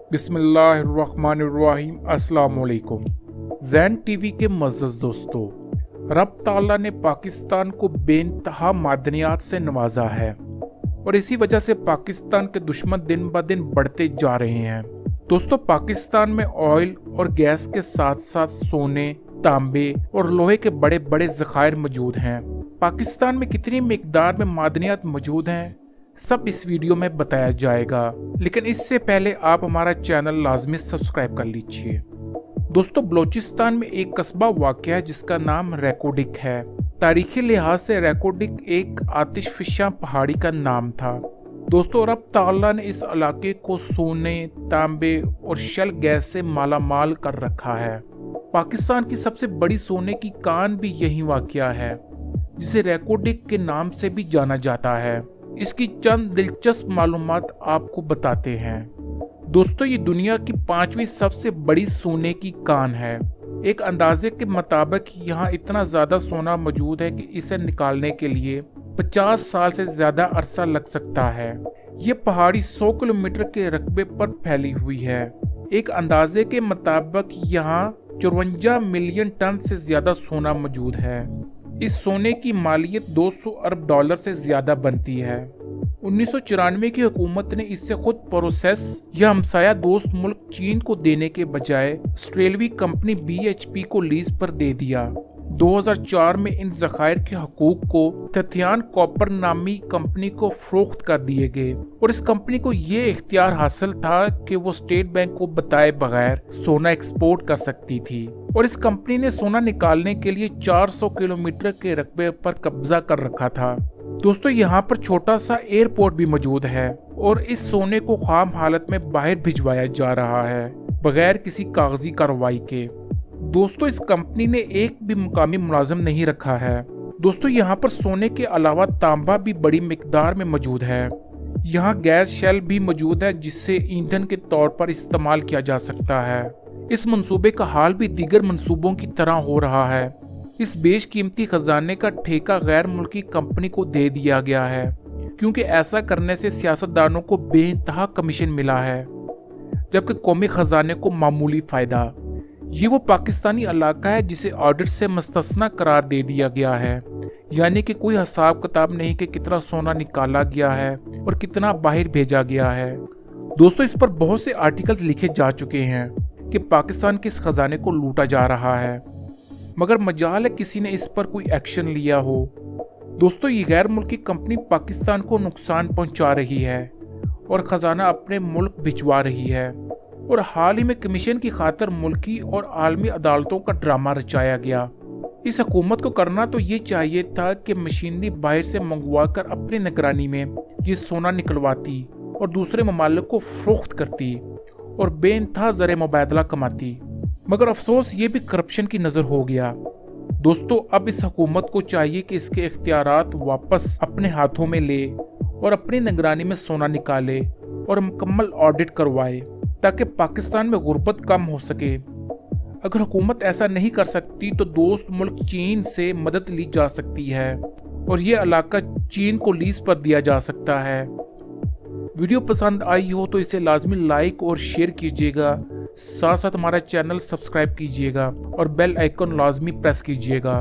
बिस्मिल्लाहिर्रहमानिर्रहीम। अस्सलाम वालेकुम। ज़ैन टीवी के मुअज़्ज़ज़ दोस्तों, रब ताला ने पाकिस्तान को बेइंतहा मादनियात से नवाजा है और इसी वजह से पाकिस्तान के दुश्मन दिन ब दिन बढ़ते जा रहे हैं। दोस्तों, पाकिस्तान में ऑयल और गैस के साथ साथ सोने, तांबे और लोहे के बड़े बड़े ज़खायर मौजूद हैं। पाकिस्तान में कितनी मिकदार में मादनियात मौजूद हैं, सब इस वीडियो में बताया जाएगा, लेकिन इससे पहले आप हमारा चैनल लाजमी सब्सक्राइब कर लीजिए। दोस्तों, बलोचिस्तान में एक कस्बा वाक़या है जिसका नाम रैकोडिक है। तारीखी लिहाज से रैकोडिक एक आतिशफिशा पहाड़ी का नाम था। दोस्तों, रब ताला ने इस इलाके को सोने, तांबे और शल गैस से मालामाल कर रखा है। पाकिस्तान की सबसे बड़ी सोने की कान भी यही वाक़या है, जिसे रैकोडिक के नाम से भी जाना जाता है। इसकी चंद दिलचस्प मालूमात आपको बताते हैं। दोस्तों, ये दुनिया की 5वीं सबसे बड़ी सोने की कान है। एक अंदाजे के मुताबिक यहाँ इतना ज़्यादा सोना मौजूद है कि इसे निकालने के लिए 50 साल से ज़्यादा अरसा लग सकता है। ये पहाड़ी 100 किलोमीटर के रकबे पर फैली हुई है। एक अंदाजे के मुताबिक यहाँ 54 मिलियन टन से ज़्यादा सोना मौजूद है। इस सोने की मालियत 200 अरब डॉलर से ज्यादा बनती है। 1994 की हुकूमत ने इसे खुद प्रोसेस या हमसाया दोस्त मुल्क चीन को देने के बजाय ऑस्ट्रेलियाई कंपनी BHP को लीज पर दे दिया। 2004 में इन ज़खायर के हकूक को तथियान कॉपर नामी कंपनी को फरोख्त कर दिए गए और इस कंपनी को ये इख्तियार हासिल था कि वो स्टेट बैंक को बताए बगैर सोना एक्सपोर्ट कर सकती थी और इस कंपनी ने सोना निकालने के लिए 400 किलोमीटर के रकबे पर कब्जा कर रखा था। दोस्तों, यहाँ पर छोटा सा एयरपोर्ट भी मौजूद है और इस सोने को खाम हालत में बाहर भिजवाया जा रहा है बगैर किसी कागजी कार्रवाई के। दोस्तों, इस कंपनी ने एक भी मुकामी मुलाजिम नहीं रखा है। दोस्तों, यहाँ पर सोने के अलावा तांबा भी बड़ी मिकदार में मौजूद है। यहाँ गैस शेल भी मौजूद है जिससे ईंधन के तौर पर इस्तेमाल किया जा सकता है। इस मंसूबे का हाल भी दीगर मंसूबों की तरह हो रहा है। इस बेशकीमती खजाने का ठेका गैर मुल्की कंपनी को दे दिया गया है, क्योंकि ऐसा करने से सियासतदानों को बेइंतहा कमीशन मिला है, जबकि कौमी खजाने को मामूली फायदा। ये वो पाकिस्तानी इलाका है जिसे ऑडिट से मुस्तस्ना करार दे दिया गया है, यानी कि कोई हिसाब किताब नहीं कि कितना सोना निकाला गया है और कितना बाहर भेजा गया है। दोस्तों, इस पर बहुत से आर्टिकल्स लिखे जा चुके हैं कि पाकिस्तान के इस खजाने को लूटा जा रहा है, मगर मजाल है किसी ने इस पर कोई एक्शन लिया हो। दोस्तों, ये गैर मुल्की कंपनी पाकिस्तान को नुकसान पहुंचा रही है और खजाना अपने मुल्क भिजवा रही है और हाल ही में कमीशन की खातिर मुल्की और आलमी अदालतों का ड्रामा रचाया गया। इस हुकूमत को करना तो ये चाहिए था कि मशीनरी बाहर से मंगवा कर अपनी निगरानी में ये सोना निकलवाती और दूसरे ममालिक को फरोख्त करती और बेइंतहा ज़र मुबादला कमाती, मगर अफसोस ये भी करप्शन की नज़र हो गया। दोस्तों, अब इस हुकूमत को चाहिए कि इसके इख्तियारात वापस अपने हाथों में ले और अपनी निगरानी में सोना निकाले और मुकम्मल ऑडिट करवाए, ताकि पाकिस्तान में गुर्बत कम हो सके। अगर हुकूमत ऐसा नहीं कर सकती तो दोस्त मुल्क चीन से मदद ली जा सकती है और ये इलाका चीन को लीज पर दिया जा सकता है। वीडियो पसंद आई हो तो इसे लाजमी लाइक और शेयर कीजिएगा, साथ साथ हमारा चैनल सब्सक्राइब कीजिएगा और बेल आइकन लाजमी प्रेस कीजिएगा।